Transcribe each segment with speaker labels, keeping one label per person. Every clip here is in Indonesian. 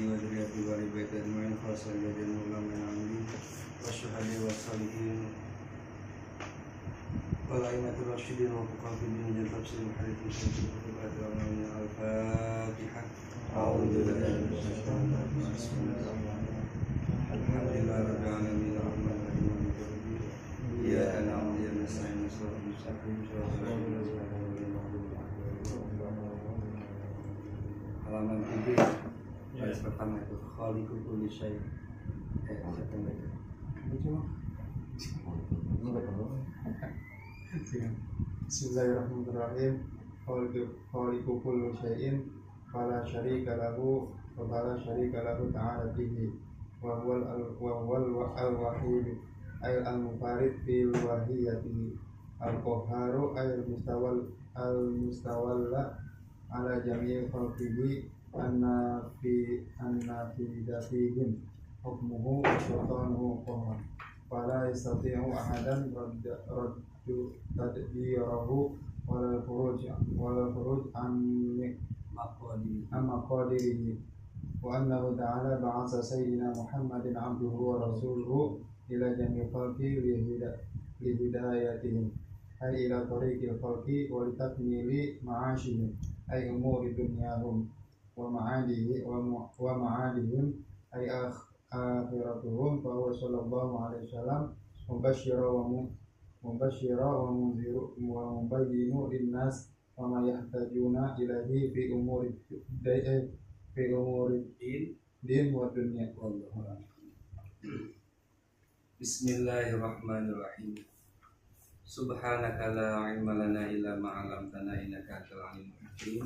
Speaker 1: وذريته وآل بيته أجمعين خاصة الذين ولهم من عمله والشهداء والصالحين والأئمة الراشدين وفقهاء الدين جل تفسير الحديث والسنة والكتب الأمامية. الفاتحة. أعوذ بالله من الشيطان الرجيم. بسم الله الرحمن الرحيم. الحمد لله رب العالمين الرحمن الرحيم مالك يوم الدين إياك نعبد وإياك نستعين صراط المستقيم صراط الذين أنعمت عليهم halaman 7 baris pertama itu khaliqu kulli syai'.
Speaker 2: Bismillahirrahmanirrahim. Khaliqu kulli syai'in fala syarika lahu wa fala syarika lahu ta'ala bihi wa huwal al-wahid ay al-munfarid bil wahiyatihi al-qahharu ay al-mustawalla ala jami'il khalqihi anna fi datihim hukmuhu wa sultanuhu qahran fala yastati'u ahadan raddu tadbirahu wala khuruj an maqadirihi wa annahu ta'ala ba'atha sayyidina Muhammadin abduhu wa rasuluhu ila jami'il khalqi li hidayatihim ay ila tariqil khalqi wa li takmili ma'ashihim ay umuri dunyahum wa ma'adihim ay akhiratuhum fa huwa sallallahu alaihi wasallam mubashshira wa munziru wa mubayyinu linnas wa ma yahtajuna ilaihi fi umuri din wa dunya.
Speaker 1: Bismillahirrahmanirrahim. Subhanaka la ilma lana illa ma 'allamtana innaka antal alimul hakim.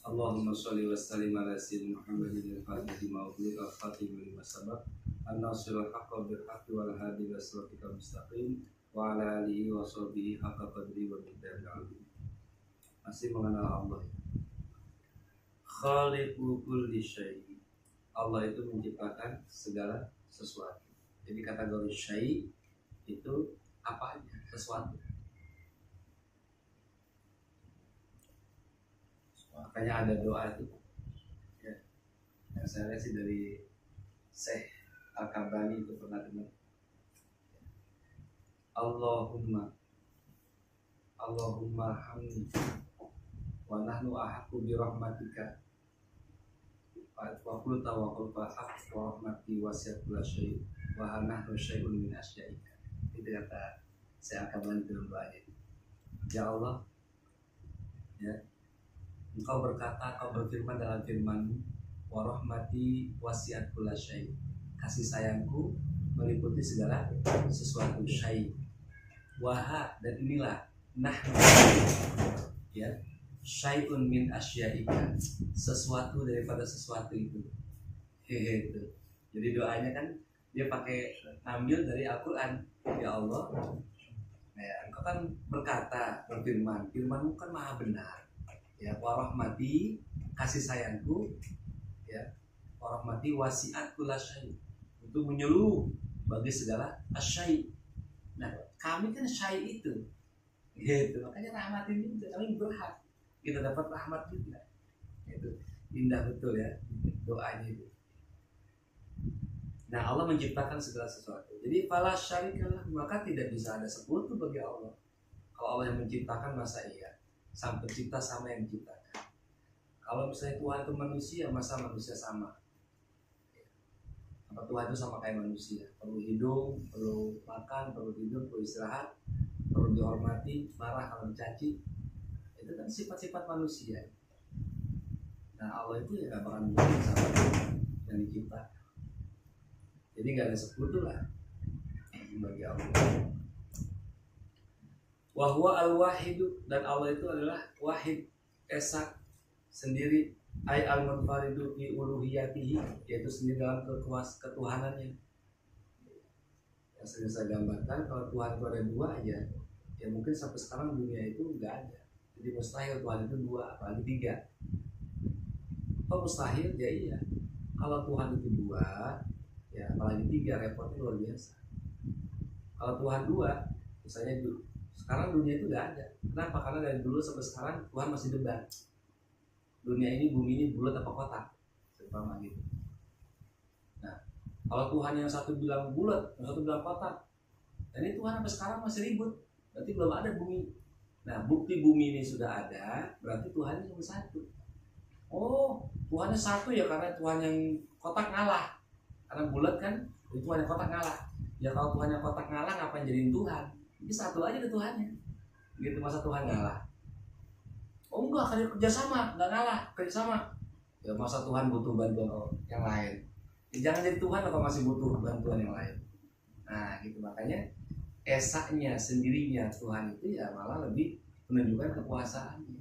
Speaker 1: Allahumma shalli wa sallim ala sayyidina Muhammadin al-fatih lima ughliqa al-khatim lima sabaq an-nasirul haqqi bil haqqi wal hadi ila siratikal mustaqim wa ala alihi wa sahbihi haqqa qadri wa miqdaril azim. Masih mengenal Allah. Khaliqu kulli syai'. Allah itu menciptakan segala sesuatu. Jadi kategori syai' itu apa aja, sesuatu. Makanya ada doa itu ya, yang saya lihat sih dari Syekh Al-Kabani itu pernah dengar. Allahumma hamni wa nahnu ahaqqu bi rahmatika wa qul tawakkal fa haqq wa rahmati wasi'at kulla syai' wa nahnu syai'un min asya'ika. Itu kata saya akan dalam doanya. Ya Allah, ya, Engkau berkata, Engkau berfirman dalam firman-Mu, wa rahmati wasi'at kulla syai'. Kasih sayangku meliputi segala sesuatu, syai'. Waha, dan inilah nahnu, ya, syai'un min asya'ika, sesuatu daripada sesuatu itu. Itu. Jadi doanya kan dia pakai ambil dari Al-Quran. Ya Allah, ya, Engkau kan berkata, berfirman, firman-Mu kan maha benar. Ya, warahmati, kasih sayangku, ya, warahmati wasi'at kulla syai', itu menyeluruh bagi segala asyai'. Nah, kami kan syai' itu, gitu. Makanya rahmat ini kami berhak kita dapat rahmat juga. Itu indah betul ya doanya itu. Nah, Allah menciptakan segala sesuatu. Jadi fala syarikalah, maka tidak bisa ada sekutu bagi Allah. Kalau Allah yang menciptakan, masa iya sang pencipta sama yang menciptakan? Kalau misalnya Tuhan itu manusia, masa manusia sama? Apa Tuhan itu sama kayak manusia? Perlu hidung, perlu makan, perlu tidur, perlu istirahat, perlu dihormati, marah kalau dicaci. Itu kan sifat-sifat manusia. Nah, Allah itu ya gak bakal mungkin sama yang diciptakan. Jadi gak ada sekutu lah bagi Allah. Wahwa al-wahidu, dan Allah itu adalah wahid, esa, sendiri, ay al-munfaridu fi uluhiyatihi, yaitu sendiri dalam ketuhanannya. Yang sering saya gambarkan, kalau Tuhan itu ada dua aja, ya mungkin sampai sekarang dunia itu nggak ada. Jadi mustahil Tuhan itu dua, apalagi tiga. Kalau mustahil, ya iya. Kalau Tuhan itu dua, ya apalagi tiga, repotnya luar biasa. Kalau Tuhan dua, misalnya sekarang dunia itu nggak ada. Kenapa? Karena dari dulu sampai sekarang Tuhan masih debat. Dunia ini, bumi ini bulat apa kotak? Seumpama gitu. Nah, kalau Tuhan yang satu bilang bulat, yang satu bilang kotak, dan ini Tuhan sampai sekarang masih ribut, berarti belum ada bumi. Nah, bukti bumi ini sudah ada, berarti Tuhan cuma satu. Oh, Tuhannya satu ya karena Tuhan yang kotak ngalah. Karena bulat kan, Tuhan yang kotak ngalah. Ya kalau Tuhan yang kotak ngalah, ngapain jadiin Tuhan? Ini satu aja deh Tuhannya. Gitu, masa Tuhan ngalah? Oh enggak, kan kerjasama, enggak ngalah, kerjasama. Ya masa Tuhan butuh bantuan yang lain? Ya, jangan jadi Tuhan kalau masih butuh bantuan yang lain. Nah gitu, makanya esaknya sendirinya Tuhan itu ya malah lebih menunjukkan kekuasaannya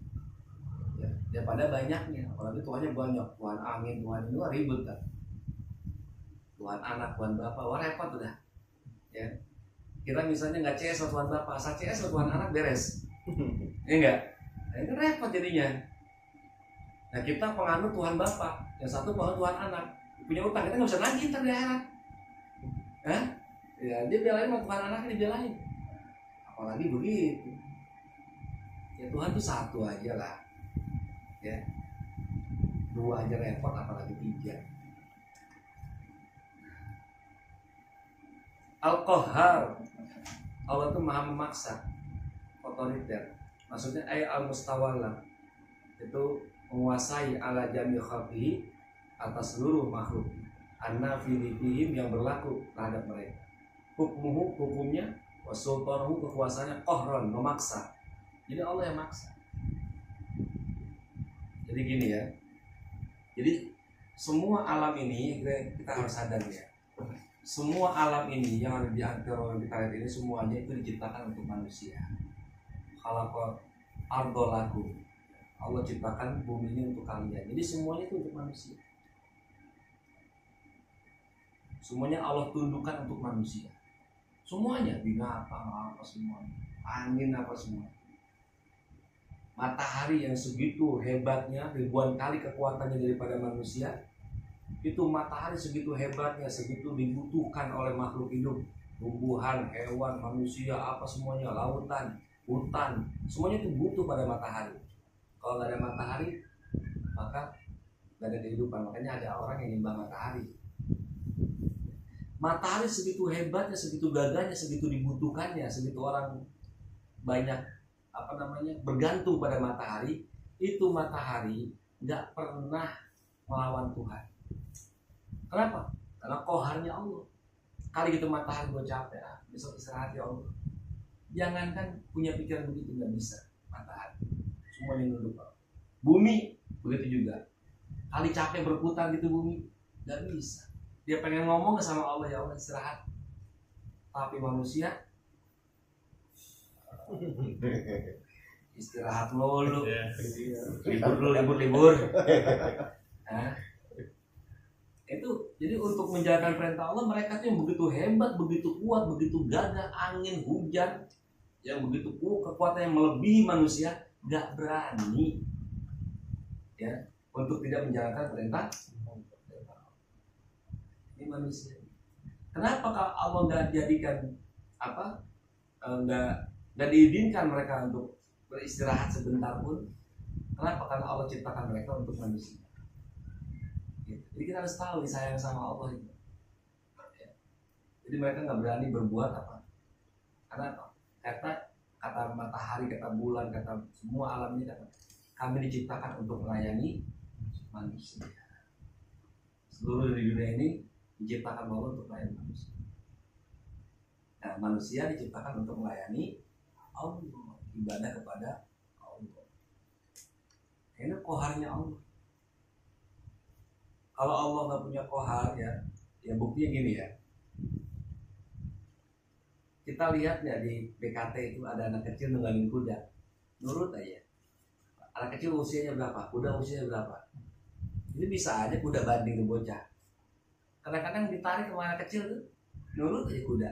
Speaker 1: ya, daripada banyaknya. Apalagi Tuhannya banyak, Tuhan angin, Tuhan ini ribut kan. Tuhan anak, Tuhan Bapak, wah repot udah. Ya, kita misalnya nggak CS Tuhan Bapak, asal CS Tuhan anak beres. Ya enggak? Nah, itu repot jadinya. Nah kita penganut Tuhan Bapak, yang satu penganut Tuhan anak, punya utang kita nggak bisa nagih ntar di akhirat. Hah? Ya dia belain sama Tuhan anaknya dibelain. Apalagi begitu. Ya Tuhan tuh satu aja lah. Ya. Dua aja repot, apalagi tiga. Al-Qahhar, Allah itu maha memaksa, otoriter. Maksudnya al-mustawalla, itu menguasai ala jami khalqihi, atas seluruh makhluk. Anna filipihim, yang berlaku terhadap mereka. Hukmuhu, hukumnya, wasultanuhu, kekuasaannya, qahran, memaksa. Jadi Allah yang maksa. Jadi gini ya. Jadi semua alam ini kita harus sadar ya. Semua alam ini yang ada di antara kita lihat ini semuanya itu diciptakan untuk manusia. Khalaqal ardo lakum. Allah ciptakan bumi ini untuk kalian. Jadi semuanya itu untuk manusia. Semuanya Allah tundukkan untuk manusia. Semuanya, binatang apa semuanya, angin apa semua. Matahari yang segitu hebatnya, ribuan kali kekuatannya daripada manusia. Itu matahari segitu hebatnya, segitu dibutuhkan oleh makhluk hidup, tumbuhan, hewan, manusia, apa semuanya, lautan, hutan, semuanya itu butuh pada matahari. Kalau nggak ada matahari, maka nggak ada kehidupan. Makanya ada orang yang nyembah matahari. Matahari segitu hebatnya, segitu gagahnya, segitu dibutuhkannya, segitu orang banyak bergantung pada matahari. Itu matahari nggak pernah melawan Tuhan. Kenapa? Karena qaharnya Allah. Kali gitu matahari gue capek, besok istirahat ya Allah. Jangankan punya pikiran begitu, nggak bisa matahari. Semuanya nunduk. Bumi begitu juga. Kali capek berputar gitu bumi, nggak bisa. Dia pengen ngomong sama Allah, ya Allah istirahat. Tapi manusia istirahat mulu. Libur. Nah, itu jadi untuk menjalankan perintah Allah mereka tuh yang begitu hebat, begitu kuat, begitu gagah, angin, hujan yang begitu kekuatan yang melebihi manusia nggak berani ya untuk tidak menjalankan perintah. Ini manusia. Kenapa kalau Allah nggak jadikan nggak diizinkan mereka untuk beristirahat sebentar pun? Kenapa? Karena Allah ciptakan mereka untuk manusia. Jadi kita harus tahu disayang sama Allah itu. Jadi mereka nggak berani berbuat apa? Karena apa? Kata matahari, kata bulan, kata semua alam ini kata kami diciptakan untuk melayani manusia. Seluruh di dunia ini diciptakan Allah untuk melayani manusia. Nah, manusia diciptakan untuk melayani Allah, ibadah kepada Allah. Ini qaharnya Allah. Kalau Allah nggak punya qahar ya buktinya gini ya. Kita lihat ya di BKT itu ada anak kecil nunggalin kuda, nurut aja. Anak kecil usianya berapa? Kuda usianya berapa? Ini bisa aja kuda banding ke bocah. Kadang-kadang ditarik ke anak kecil tuh, nurut aja kuda.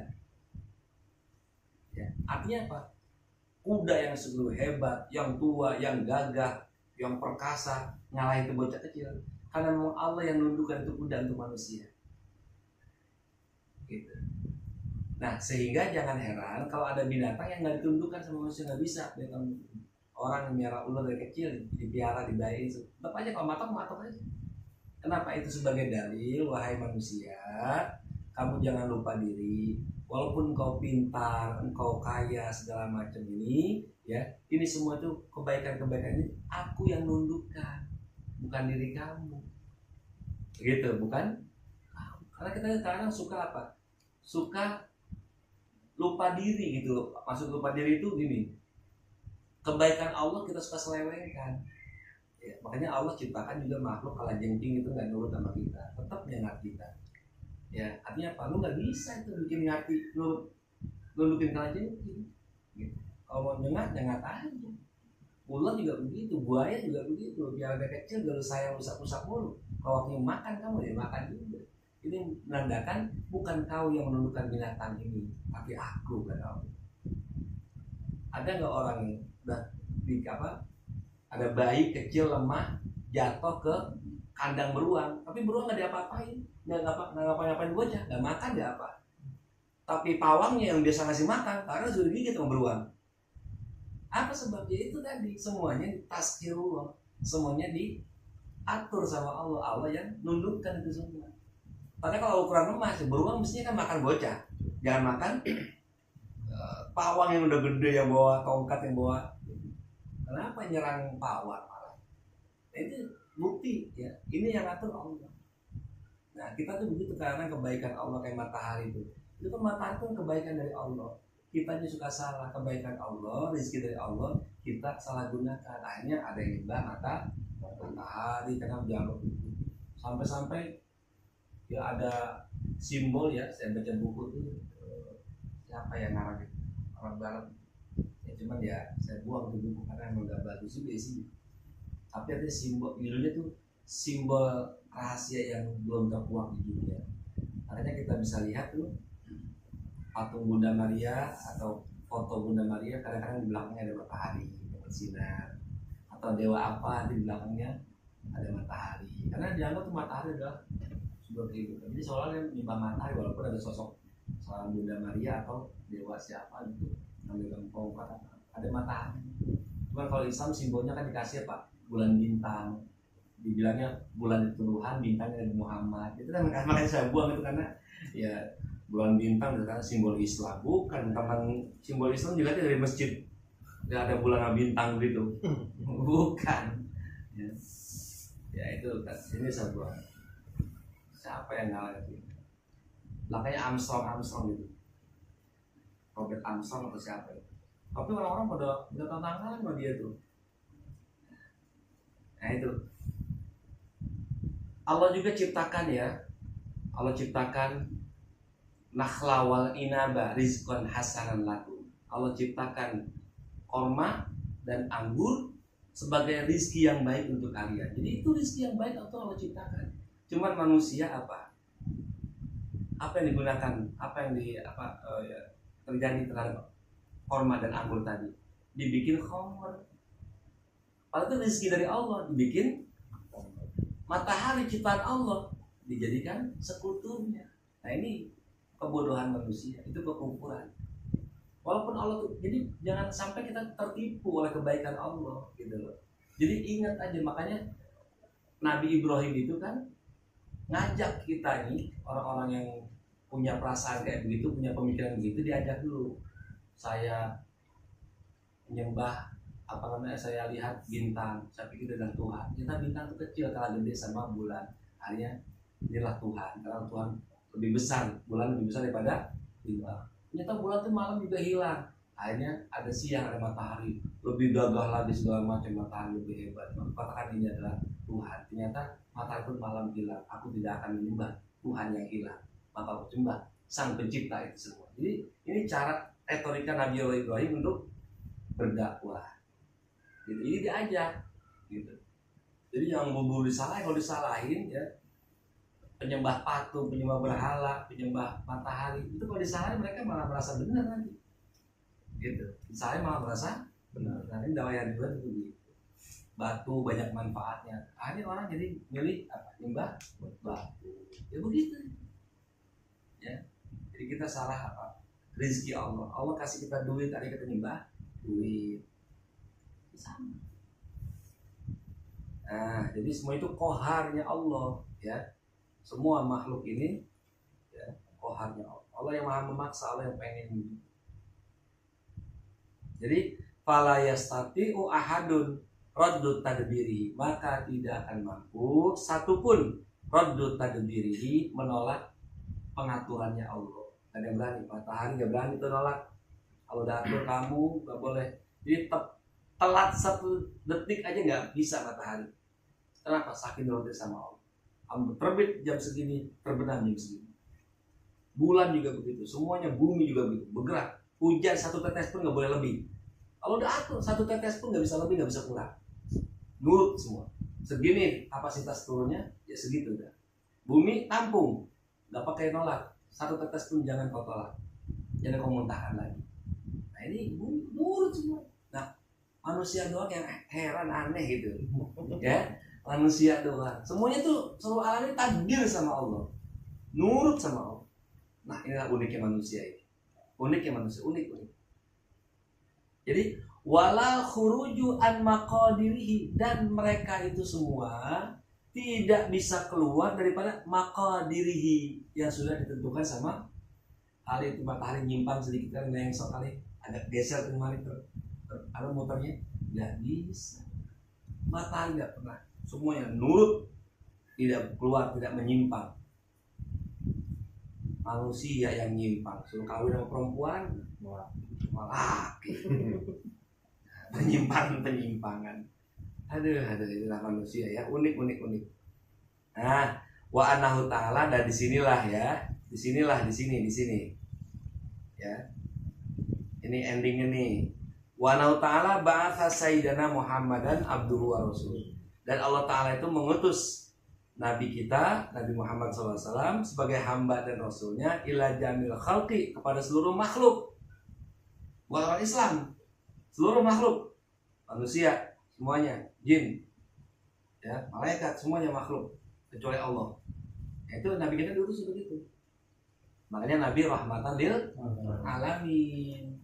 Speaker 1: Ya, artinya apa? Kuda yang segitu hebat, yang tua, yang gagah, yang perkasa, ngalahin ke bocah kecil. Karena memang Allah yang nundukkan itu kuda untuk manusia. Gitu. Nah, sehingga jangan heran kalau ada binatang yang nggak ditundukkan sama manusia, nggak bisa. Orang yang merah ular dari kecil, dipiara, dibayi, tetap aja kalau matok aja. Kenapa itu sebagai dalil, wahai manusia, kamu jangan lupa diri. Walaupun engkau pintar, engkau kaya, segala macam ini, ya, ini semua tuh kebaikan-kebaikan ini aku yang nundukkan, bukan diri kamu. Gitu, bukan? Karena kita sekarang suka apa? Suka lupa diri gitu. Maksud lupa diri itu gini. Kebaikan Allah kita suka selewengkan. Ya, makanya Allah ciptakan juga makhluk kalajengking itu nggak nurut sama kita, tetap nyengat kita. Ya, artinya apa? Lu nggak bisa itu bikin ngerti nurutin kalajengking. Gitu. Kalau mau nyengat aja. Ular juga begitu, buaya juga begitu. Biar ada kecil kalau saya rusak-rusak mulu. Kalau waktu makan kamu ya makan juga. Ini menandakan bukan kau yang menundukkan binatang ini, tapi aku kan Allah. Ada nggak orang yang udah di apa? Ada bayi kecil lemah jatuh ke kandang beruang, tapi beruang nggak diapa-apain, nggak ngapa-ngapain bocah, nggak makan nggak apa. Tapi pawangnya yang biasa ngasih makan, karena sudah digigit sama beruang. Apa sebabnya? Itu tadi semuanya ditazkirullah, semuanya diatur sama Allah, Allah yang nundukkan itu semua. Karena kalau ukuran lemah, beruang mestinya kan makan bocah, jangan makan pawang yang udah gede yang bawa tongkat yang bawa. Kenapa nyerang pawang malah? Nah, itu bukti ya. Ini yang atur Allah. Nah kita tuh begitu karena kebaikan Allah kayak matahari itu. Itu kan matahari itu kebaikan dari Allah. Kita juga suka salah, kebaikan Allah, rezeki dari Allah kita salah gunakan. Akhirnya ada yang nyembah matahari karena jangan sampai-sampai ya ada simbol ya. Saya baca buku tuh siapa yang ngarang itu orang barat. Cuman ya saya buang ke buku karena emang gak bagus juga sih. Tapi ada simbol, judulnya tuh simbol rahasia yang belum terkuak di dunia. Makanya kita bisa lihat tuh patung Bunda Maria atau foto Bunda Maria kadang-kadang di belakangnya ada matahari yang bersinar, atau dewa apa di belakangnya ada matahari. Karena dianggap tuh matahari adalah sumber kehidupan. Jadi soalnya menyembah matahari walaupun ada sosok seorang Bunda Maria atau dewa siapa gitu. Ada matahari. Cuma kalau Islam simbolnya kan dikasih apa? Bulan bintang. Dibilangnya bulan itu Tuhan, bintangnya Nabi Muhammad. Itu kan makanya saya buang itu karena ya bulan bintang itu karena simbol Islam. Bukan tentang simbol Islam juga dari masjid. Tidak ada bulan bintang gitu. Bukan. Ya itu kan. Ini saya buang. Siapa yang ngalah itu? Makanya Armstrong gitu. Robert Armstrong atau siapa itu. Tapi orang-orang pada tantangan sama dia tuh. Nah itu Allah juga ciptakan ya. Allah ciptakan nakhla wal inaba rizqan hasanan lakum. Allah ciptakan korma dan anggur sebagai rizki yang baik untuk kalian. Jadi itu rizki yang baik atau Allah ciptakan. Cuman manusia apa yang digunakan, terjadi terhadap korma dan anggur tadi, dibikin khamr. Padahal itu rezeki dari Allah, dibikin matahari ciptaan Allah dijadikan sekutunya. Nah ini kebodohan manusia, itu kekufuran. Walaupun Allah tuh, jadi jangan sampai kita tertipu oleh kebaikan Allah gitu loh. Jadi ingat aja, makanya Nabi Ibrahim itu kan ngajak kita nih orang-orang yang punya perasaan kayak begitu, punya pemikiran begitu, diajak dulu. Saya menyembah saya lihat bintang, saya pikir dengan Tuhan. Kita bintang itu kecil, kalah gede sama bulan. Akhirnya inilah Tuhan, karena Tuhan lebih besar, bulan lebih besar daripada bintang. Ternyata bulan itu malam juga hilang. Akhirnya ada siang, ada matahari, lebih gagah lagi segala macam, matahari lebih hebat. Katakan ini adalah Tuhan. Ternyata matahari itu malam hilang. Aku tidak akan menyembah Tuhan yang hilang, maka aku sembah Sang Pencipta itu semua. Jadi ini cara retorika Nabi Ibrahim untuk berdakwah. Gitu. Ini diajak, gitu. Jadi yang bubur disalahin, kalau disalahin ya penyembah patung, penyembah berhala, penyembah matahari itu kalau disalahin mereka malah merasa benar nanti. Gitu. Disalahin malah merasa benar. Nah ini dawayan juga itu gitu. Batu banyak manfaatnya. Akhirnya orang jadi milih apa? Nyembah batu. Ya begitu. Ya. Jadi kita salah apa? Rezeki Allah. Allah kasih kita duit, tadi kita nyembah duit. Sama. Nah, jadi semua itu koharnya Allah. ya. Semua makhluk ini ya, koharnya Allah. Allah yang maha memaksa, Allah yang pengen. Jadi fala yastati'u ahadun raddu tadbirihi, maka tidak akan mampu satupun raddu tadbirihi, menolak pengaturannya Allah. Ada yang berani, matahari gak berani itu nolak. Kalau udah atur kamu gak boleh. Jadi telat 1 detik aja gak bisa matahari. Kenapa? Saking nurut sama Allah. Kamu terbit jam segini, terbenam jam segini. Bulan juga begitu, semuanya, bumi juga begitu, bergerak. Hujan 1 tetes pun gak boleh lebih. Kalau udah atur 1 tetes pun gak bisa lebih, gak bisa kurang. Nurut semua. Segini kapasitas turunnya, ya segitu udah. Bumi tampung, gak pakai nolak. 1 tetes pun jangan kau tolak, jangan kau muntahkan lagi. Nah ini bumi nurut semua. Nah manusia doang yang heran aneh gitu, ya. Manusia doang. Semuanya tuh seluruh alam ini takdir sama Allah, nurut sama Allah. Nah inilah uniknya manusia ini. Uniknya manusia, unik. Jadi walal khuruju an maqadirihi, dan mereka itu semua tidak bisa keluar daripada maqadirihi yang sudah ditentukan sama kali itu. Matahari nyimpang sedikit kan, nengsok kali, agak geser kemari ada muternya, nggak bisa. Matahari nggak pernah, semuanya nurut, tidak keluar, tidak menyimpang. Manusia yang nyimpang, suruh kawin sama perempuan malah penyimpangan. Aduh, itulah manusia ya, unik. Nah, wa anahu ta'ala, dan di sini. Ya. Ini endingnya nih. Wa anahu ta'ala ba'atha sayyidana Muhammadan abduhu wa rasul. Dan Allah Ta'ala itu mengutus Nabi kita, Nabi Muhammad SAW, sebagai hamba dan rasulnya ila jamil khalqi, kepada seluruh makhluk. Bukan orang Islam, seluruh makhluk, manusia semuanya, jin, ya, malaikat, semuanya makhluk kecuali Allah. Itu Nabi kita diutus begitu. Makanya Nabi rahmatan lil alamin.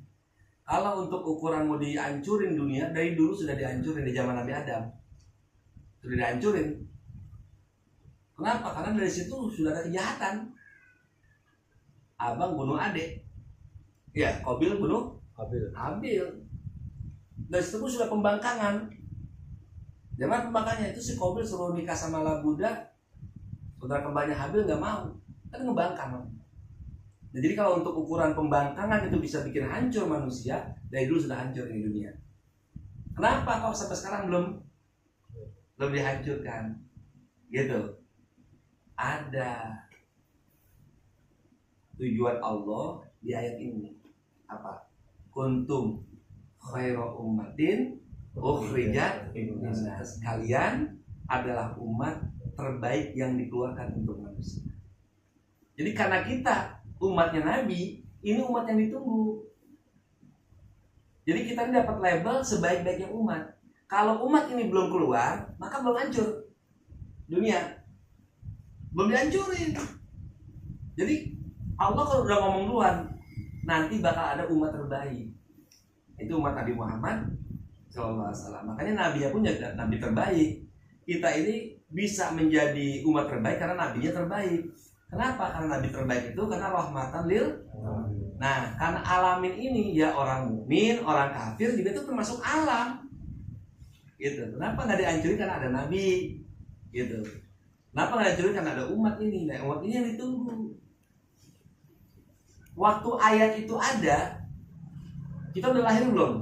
Speaker 1: Kalau untuk ukuran mau dihancurin dunia, dari dulu sudah dihancurin di zaman Nabi Adam. Sudah dihancurin. Kenapa? Karena dari situ sudah ada kejahatan. Abang bunuh adik. Ya, Qabil bunuh Habil. Dari situ pun sudah pembangkangan. Zaman pembangkangannya itu si Qabil suruh nikah sama Labuda, saudara kembarnya Habil nggak mau, kan ngebangkang. Nah, jadi kalau untuk ukuran pembangkangan itu bisa bikin hancur manusia, dari dulu sudah hancur di dunia. Kenapa kok sampai sekarang belum dihancurkan? Gitu. Ada tujuan Allah di ayat ini. Apa? Kuntum khairu ummatin ukhrijat linnas. Kalian adalah umat terbaik yang dikeluarkan untuk manusia. Jadi karena kita umatnya Nabi, ini umat yang ditunggu. Jadi kita ini dapat label sebaik-baiknya umat. Kalau umat ini belum keluar, maka belum hancur dunia, belum dihancurin. Jadi Allah kalau udah ngomong duluan, nanti bakal ada umat terbaik. Itu umat Nabi Muhammad SAW. Makanya Nabi pun jadi Nabi terbaik. Kita ini bisa menjadi umat terbaik karena Nabinya terbaik. Kenapa? Karena Nabi terbaik itu karena rahmatan lil. Nah, karena alamin ini ya, orang mukmin, orang kafir juga itu termasuk alam. Gitu. Kenapa nggak dihancurin? Karena ada Nabi. Gitu. Kenapa nggak dihancurin? Karena ada umat ini. Nah, umat ini yang ditunggu. Waktu ayat itu ada, kita udah lahir belum?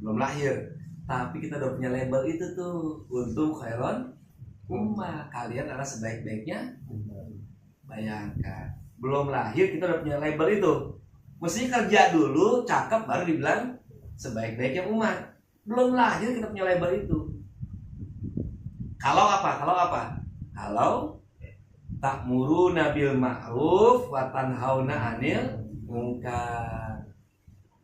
Speaker 1: Belum lahir. Tapi kita udah punya label itu tuh, untung khairon ummah, kalian adalah sebaik-baiknya. Bayangkan, belum lahir kita udah punya label itu. Mesti kerja dulu, cakep, baru dibilang sebaik-baiknya umat. Belum lahir kita punya label itu. Kalau apa? Kalau ta'muruna bil ma'ruf wa tanhauna 'anil munkar.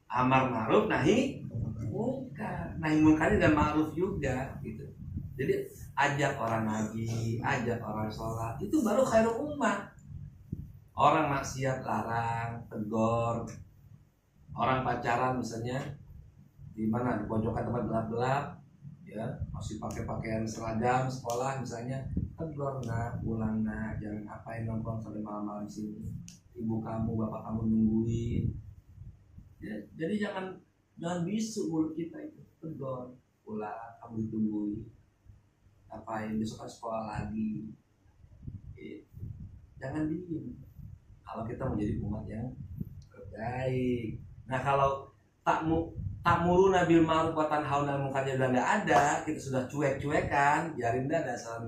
Speaker 1: Amar ma'ruf, nahi munkar. Nahi munkar dan ma'ruf juga gitu. Jadi ajak orang ngaji, ajak orang sholat, itu baru khairul ummah. Orang maksiat larang, tegur. Orang pacaran misalnya di mana, di pojokan tempat gelap-gelap, ya masih pakai pakaian seragam sekolah misalnya, tegur nak, pulang nak, jangan ngapain nongkrong sampai malam-malam di sini, ibu kamu bapak kamu nungguin. Ya, jadi jangan bisu mulut kita itu, tegur, pulang kamu ditungguin, ngapain besok kan sekolah lagi. Jangan diem kalau kita menjadi umat yang terbaik. Nah kalau takmuru nabil ma'ruf wa tanhauna 'anil munkar udah nggak ada, kita sudah cuek-cuekan, biarin dah dasar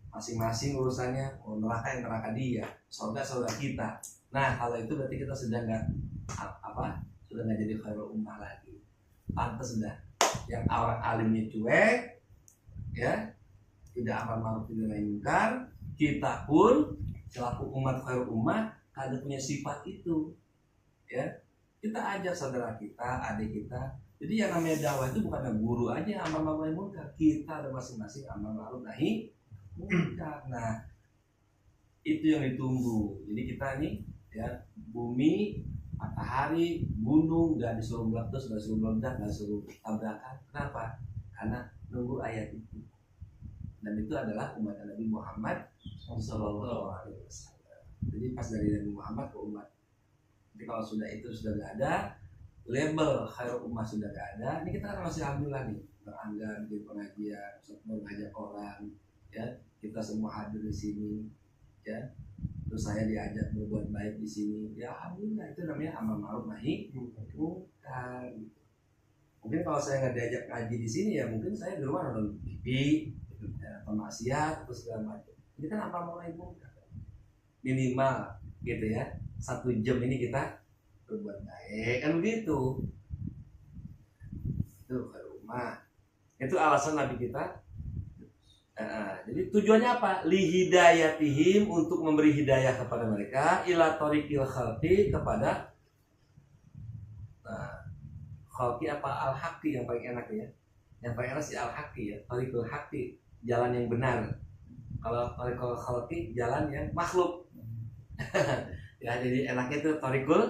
Speaker 1: masing-masing urusannya. Oh, neraka yang neraka dia, surga kita. Nah kalau itu berarti kita sudah nggak jadi khairul ummah lagi. Pantas sudah yang orang alimnya cuek, ya tidak amar ma'ruf tidak nahi munkar, kita pun selaku umat khairul ummah ada punya sifat itu, ya kita ajak saudara kita, adik kita. Jadi yang namanya dakwah itu bukan guru aja amar ma'ruf nahi munkar, kita ada masing-masing amar ma'ruf nahi munkar. Nah itu yang ditunggu. Jadi kita nih ya, bumi, matahari, gunung gak disuruh meletus, gak disuruh meledak, gak disuruh tabrakan. Kenapa? Karena nunggu ayat itu. Dan itu adalah umat Nabi Muhammad Sallallahu Alaihi Wasallam. Jadi pas dari Nabi Muhammad ke umat. Jadi kalau sudah itu sudah gak ada, label khairul ummah sudah gak ada. Ini kita kan masih alhamdulillah nih, beranggar di pengajian, mengajak orang, ya kita semua hadir di sini, ya. Terus saya diajak berbuat baik di sini, ya alhamdulillah, itu namanya amar ma'ruf nahi munkar. Mungkin kalau saya nggak diajak ngaji di sini ya mungkin saya di rumah nonton TV, ya, maksiat terus segala macam. Ini kan amar ma'ruf nahi munkar. Minimal gitu ya, 1 jam ini kita berbuat baik, kan begitu. Itu ke rumah. Itu alasan Nabi kita. Jadi tujuannya apa? Lihidayatihim, untuk memberi hidayah kepada mereka, ila thoriqil khalqi, kepada khalqi apa, al-haqqi yang paling enak ya. Yang paling enak sih al-haqqi ya, thoriqil haqqi, jalan yang benar. Kalau thoriqil khalqi, jalan yang makhluk. Ya, jadi enaknya itu thoriqil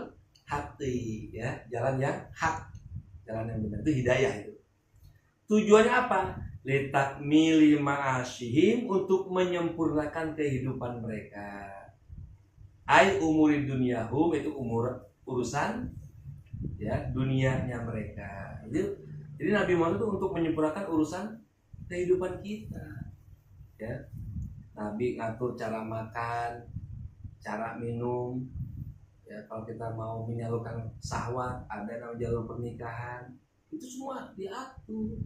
Speaker 1: haqqi ya, jalan yang hak, jalan yang benar, itu hidayah itu. Tujuannya apa? Litakmili ma'asyihim, untuk menyempurnakan kehidupan mereka. Ai umuri dunyahum, itu urusan ya dunianya mereka. Jadi Nabi Muhammad itu untuk menyempurnakan urusan kehidupan kita. Ya. Nabi ngatur cara makan, cara minum. Ya, kalau kita mau menyalurkan syahwat, ada namanya jalur pernikahan. Itu semua diatur.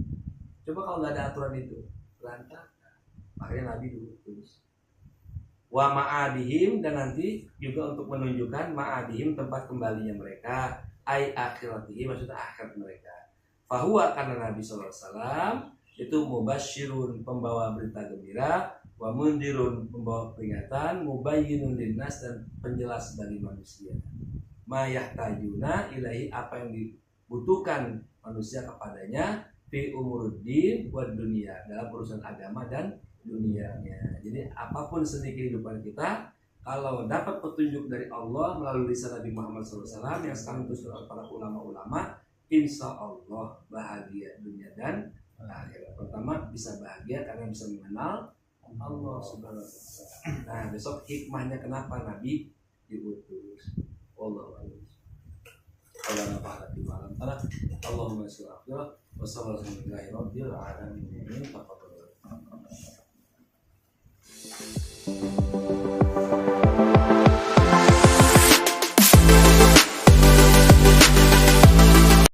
Speaker 1: Coba kalau nggak ada aturan itu, berantakan. Makanya Nabi diutus. Wa ma'adihim, dan nanti juga untuk menunjukkan ma'adihim, tempat kembalinya mereka, ai akhiratihim, maksudnya akhirat mereka. Fahuwa, karena Nabi SAW itu mubasyirun, pembawa berita gembira, wa mundirun, pembawa peringatan, mubayyinun linnas, dan penjelas bagi manusia. Ma yahtajuna ilahi, apa yang dibutuhkan manusia kepadanya, fi umuruddin wa dunia, dalam urusan agama dan dunianya. Jadi apapun seni kehidupan kita, kalau dapat petunjuk dari Allah melalui lisan Nabi Muhammad SAW yang sekarang itu oleh para ulama-ulama, insya Allah bahagia dunia dan akhirat. Pertama bisa bahagia karena bisa mengenal Allah Subhanahu wa Ta'ala. Nah besok hikmahnya kenapa Nabi diutus. Allahumma sholli ala Allahumma sholli ala wassalamualaikum warahmatullahi wabarakatuh.